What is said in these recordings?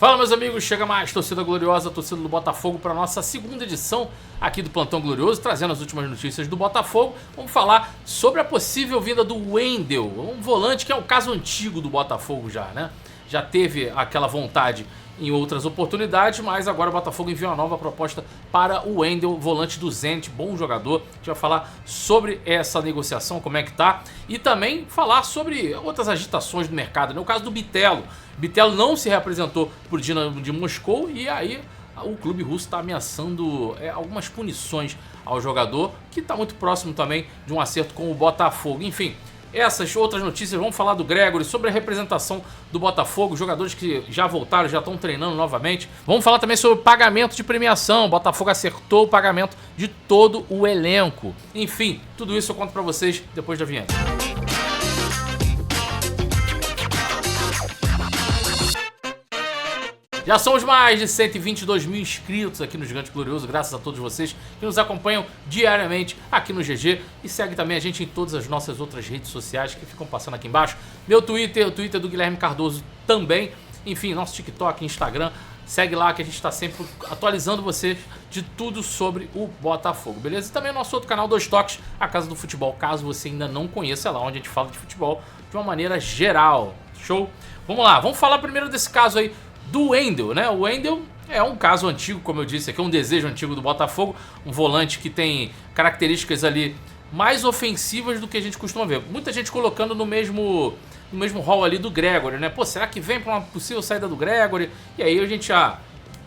Fala, meus amigos, chega mais torcida gloriosa, torcida do Botafogo, para nossa segunda edição aqui do Plantão Glorioso, trazendo as últimas notícias do Botafogo. Vamos falar sobre a possível vinda do Wendel, um volante que é o caso antigo do Botafogo já, né? Já teve aquela vontade em outras oportunidades, mas agora o Botafogo enviou uma nova proposta para o Wendel, volante do Zenit, bom jogador. A gente vai falar sobre essa negociação, como é que tá, e também falar sobre outras agitações do mercado, né? O caso do Bitelo. Bitelo não se reapresentou por Dinamo de Moscou e aí o clube russo está ameaçando algumas punições ao jogador, que está muito próximo também de um acerto com o Botafogo. Enfim, essas outras notícias, vamos falar do Gregore, sobre a representação do Botafogo, jogadores que já voltaram, já estão treinando novamente. Vamos falar também sobre o pagamento de premiação, o Botafogo acertou o pagamento de todo o elenco. Enfim, tudo isso eu conto pra vocês depois da vinheta. Já somos mais de 122 mil inscritos aqui no Gigante Glorioso, graças a todos vocês que nos acompanham diariamente aqui no GG e segue também a gente em todas as nossas outras redes sociais que ficam passando aqui embaixo. Meu Twitter, o Twitter do Guilherme Cardoso também, enfim, nosso TikTok, Instagram, segue lá que a gente está sempre atualizando vocês de tudo sobre o Botafogo, beleza? E também o nosso outro canal, Dois Toques, a Casa do Futebol, caso você ainda não conheça, é lá onde a gente fala de futebol de uma maneira geral, show? Vamos lá, vamos falar primeiro desse caso aí do Wendel, né? O Wendel é um caso antigo, como eu disse aqui, um desejo antigo do Botafogo, um volante que tem características ali mais ofensivas do que a gente costuma ver. Muita gente colocando no mesmo rol ali do Gregore, né? Pô, será que vem para uma possível saída do Gregore? E aí a gente já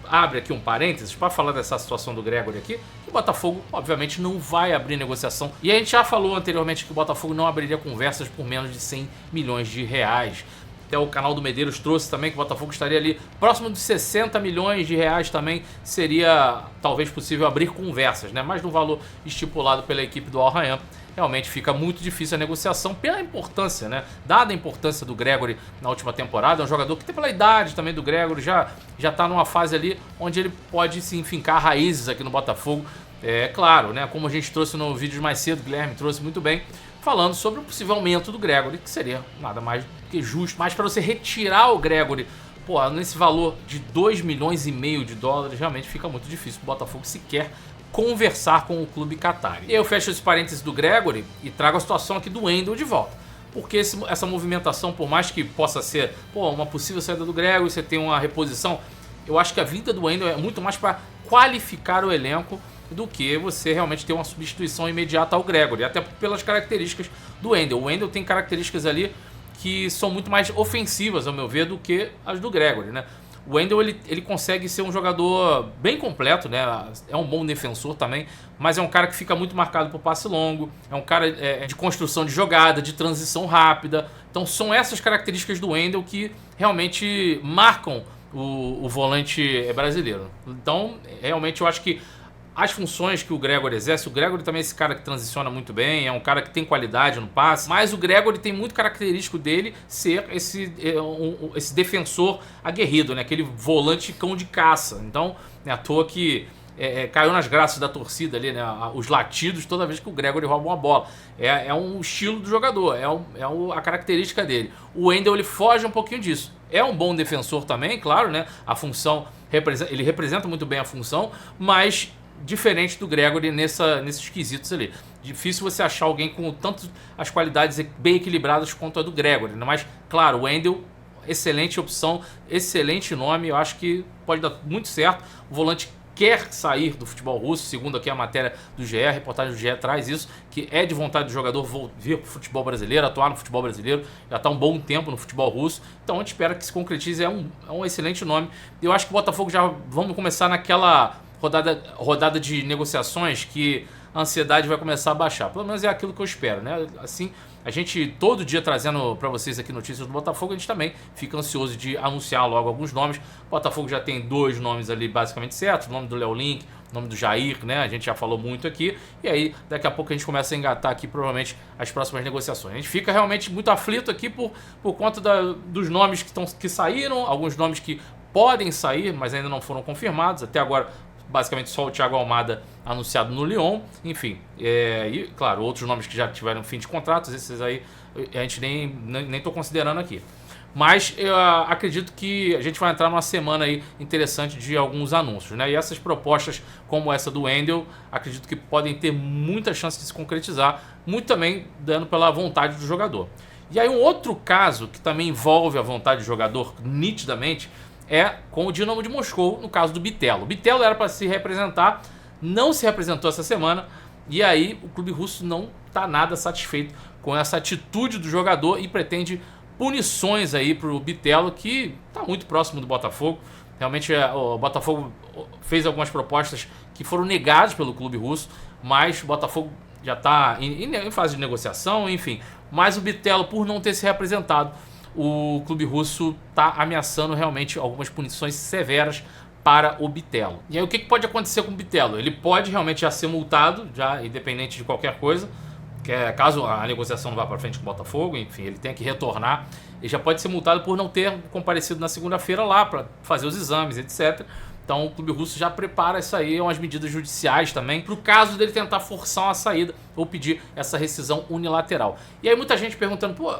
abre aqui um parênteses para falar dessa situação do Gregore aqui. O Botafogo, obviamente, não vai abrir negociação. E a gente já falou anteriormente que o Botafogo não abriria conversas por menos de 100 milhões de reais. Até o canal do Medeiros trouxe também que o Botafogo estaria ali próximo de 60 milhões de reais também. Seria talvez possível abrir conversas, né? Mas no valor estipulado pela equipe do Al Rayyan, realmente fica muito difícil a negociação pela importância, né? Dada a importância do Gregore na última temporada, é um jogador que tem pela idade também do Gregore, já está numa fase ali onde ele pode se fincar raízes aqui no Botafogo. É claro, né? Como a gente trouxe no vídeo mais cedo, o Guilherme trouxe muito bem, falando sobre o possível aumento do Gregore, que seria nada mais do que justo. Mas para você retirar o Gregore, pô, nesse valor de 2,5 milhões de dólares, realmente fica muito difícil o Botafogo sequer conversar com o clube qatari. E aí eu fecho esse parênteses do Gregore e trago a situação aqui do Wendel de volta. Porque essa movimentação, por mais que possa ser uma possível saída do Gregore, você tem uma reposição, eu acho que a vinda do Wendel é muito mais para qualificar o elenco do que você realmente ter uma substituição imediata ao Gregore, até pelas características do Wendel. O Wendel tem características ali que são muito mais ofensivas, ao meu ver, do que as do Gregore, né? O Wendel, ele consegue ser um jogador bem completo, né? É um bom defensor também, mas é um cara que fica muito marcado por passe longo, é um cara de construção de jogada, de transição rápida. Então são essas características do Wendel que realmente marcam o volante brasileiro. Então, realmente eu acho que as funções que o Gregore exerce, o Gregore também é esse cara que transiciona muito bem, é um cara que tem qualidade no passe, mas o Gregore tem muito característico dele ser esse defensor aguerrido, né? Aquele volante cão de caça. Então, é à toa que caiu nas graças da torcida ali, né? Os latidos toda vez que o Gregore rouba uma bola. É um estilo do jogador, a característica dele. O Wendel, ele foge um pouquinho disso. É um bom defensor também, claro, né? A função, ele representa muito bem a função, mas diferente do Gregore nesses quesitos ali. Difícil você achar alguém com tanto as qualidades bem equilibradas quanto a do Gregore, né? Mas, claro, o Wendel, excelente opção, excelente nome, eu acho que pode dar muito certo. O volante quer sair do futebol russo, segundo aqui a matéria do GE, a reportagem do GE traz isso, que é de vontade do jogador vir para o futebol brasileiro, atuar no futebol brasileiro, já está um bom tempo no futebol russo, então a gente espera que se concretize, é um excelente nome. Eu acho que o Botafogo já vamos começar naquela rodada de negociações que a ansiedade vai começar a baixar. Pelo menos é aquilo que eu espero, né? Assim, a gente todo dia trazendo para vocês aqui notícias do Botafogo, a gente também fica ansioso de anunciar logo alguns nomes. O Botafogo já tem 2 nomes ali basicamente certos, o nome do Léo Link, o nome do Jair, né? A gente já falou muito aqui. E aí, daqui a pouco a gente começa a engatar aqui provavelmente as próximas negociações. A gente fica realmente muito aflito aqui por conta dos nomes que saíram, alguns nomes que podem sair, mas ainda não foram confirmados. Até agora, basicamente só o Thiago Almada anunciado no Lyon, enfim, e claro, outros nomes que já tiveram fim de contratos, esses aí a gente nem tô considerando aqui. Mas eu acredito que a gente vai entrar numa semana aí interessante de alguns anúncios, né? E essas propostas, como essa do Wendel, acredito que podem ter muita chance de se concretizar, muito também dando pela vontade do jogador. E aí um outro caso que também envolve a vontade do jogador nitidamente é com o Dinamo de Moscou, no caso do Bitelo. O Bitelo era para se representar, não se representou essa semana, e aí o clube russo não está nada satisfeito com essa atitude do jogador e pretende punições aí para o Bitelo, que está muito próximo do Botafogo. Realmente o Botafogo fez algumas propostas que foram negadas pelo clube russo, mas o Botafogo já está em fase de negociação, enfim. Mas o Bitelo, por não ter se representado, o clube russo está ameaçando realmente algumas punições severas para o Bitelo. E aí o que pode acontecer com o Bitelo? Ele pode realmente já ser multado, já independente de qualquer coisa, que é, caso a negociação não vá para frente com o Botafogo, enfim, ele tem que retornar. Ele já pode ser multado por não ter comparecido na segunda-feira lá para fazer os exames, etc. Então o clube russo já prepara isso aí, umas medidas judiciais também, para o caso dele tentar forçar uma saída ou pedir essa rescisão unilateral. E aí muita gente perguntando, pô,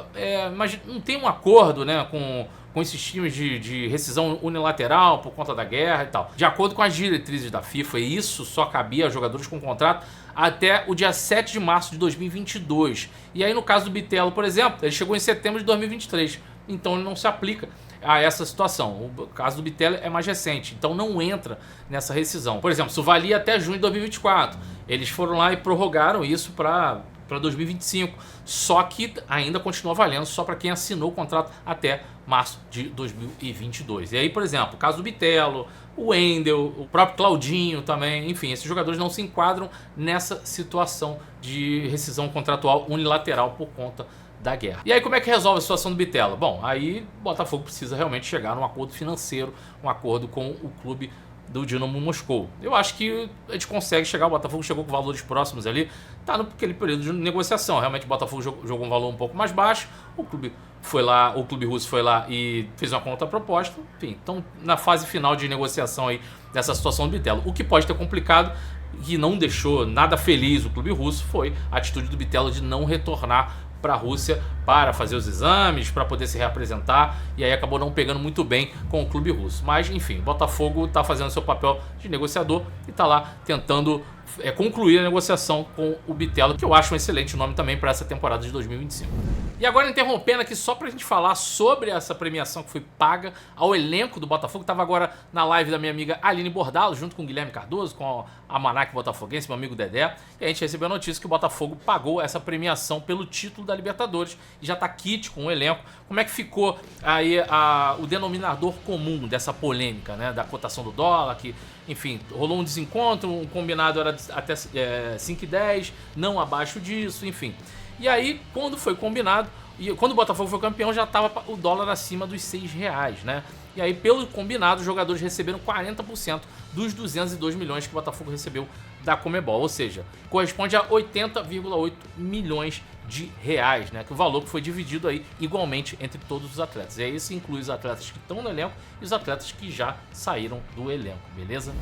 mas não tem um acordo, né, com esses times de rescisão unilateral por conta da guerra e tal. De acordo com as diretrizes da FIFA, e isso só cabia a jogadores com contrato até o dia 7 de março de 2022. E aí no caso do Bitelo, por exemplo, ele chegou em setembro de 2023, então ele não se aplica a essa situação. O caso do Bitelo é mais recente, então não entra nessa rescisão. Por exemplo, isso valia até junho de 2024. Eles foram lá e prorrogaram isso para 2025, só que ainda continua valendo só para quem assinou o contrato até março de 2022. E aí, por exemplo, o caso do Bitelo, o Wendel, o próprio Claudinho também, enfim, esses jogadores não se enquadram nessa situação de rescisão contratual unilateral por conta da guerra. E aí como é que resolve a situação do Bitelo? Bom, aí o Botafogo precisa realmente chegar num acordo financeiro, um acordo com o clube do Dinamo Moscou. Eu acho que a gente consegue chegar, o Botafogo chegou com valores próximos ali, tá naquele período de negociação. Realmente o Botafogo jogou um valor um pouco mais baixo, o clube russo foi lá e fez uma contraproposta, enfim, então na fase final de negociação aí dessa situação do Bitelo. O que pode ter complicado e não deixou nada feliz o clube russo foi a atitude do Bitelo de não retornar para a Rússia para fazer os exames, para poder se reapresentar, e aí acabou não pegando muito bem com o clube russo. Mas enfim, o Botafogo está fazendo seu papel de negociador e está lá tentando concluir a negociação com o Bitelo, que eu acho um excelente nome também para essa temporada de 2025. E agora interrompendo aqui só pra gente falar sobre essa premiação que foi paga ao elenco do Botafogo. Tava agora na live da minha amiga Aline Bordalo, junto com o Guilherme Cardoso, com a Manac Botafoguense, meu amigo Dedé. E a gente recebeu a notícia que o Botafogo pagou essa premiação pelo título da Libertadores e já tá kit com o elenco. Como é que ficou aí o denominador comum dessa polêmica, né? Da cotação do dólar, que, enfim, rolou um desencontro, um combinado era até 5,10, não abaixo disso, enfim. E aí, quando foi combinado, e quando o Botafogo foi campeão, já estava o dólar acima dos R$6, né? E aí, pelo combinado, os jogadores receberam 40% dos 202 milhões que o Botafogo recebeu da Conmebol. Ou seja, corresponde a 80,8 milhões de reais, né? Que o valor que foi dividido aí igualmente entre todos os atletas. E aí isso inclui os atletas que estão no elenco e os atletas que já saíram do elenco, beleza?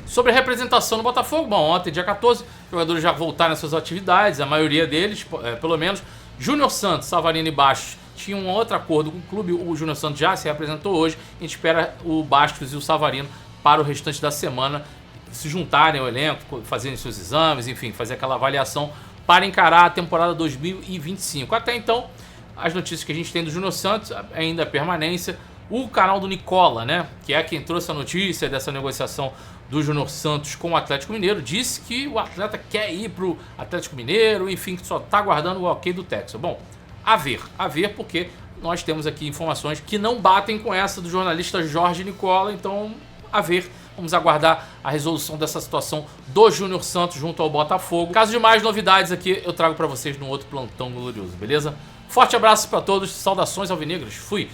Sobre a representação no Botafogo, bom, ontem, dia 14, os jogadores já voltaram às suas atividades, a maioria deles, pelo menos. Júnior Santos, Savarino e Bastos tinham um outro acordo com o clube, o Júnior Santos já se representou hoje, a gente espera o Bastos e o Savarino para o restante da semana se juntarem ao elenco, fazerem seus exames, enfim, fazer aquela avaliação para encarar a temporada 2025. Até então, as notícias que a gente tem do Júnior Santos, ainda a permanência, o canal do Nicola, né, que é quem trouxe a notícia dessa negociação do Júnior Santos com o Atlético Mineiro, disse que o atleta quer ir para o Atlético Mineiro, enfim, que só está aguardando o ok do Texas. Bom, a ver, porque nós temos aqui informações que não batem com essa do jornalista Jorge Nicola, então a ver. Vamos aguardar a resolução dessa situação do Júnior Santos junto ao Botafogo. Caso de mais novidades aqui, eu trago para vocês num outro plantão glorioso, beleza? Forte abraço para todos, saudações alvinegras, fui!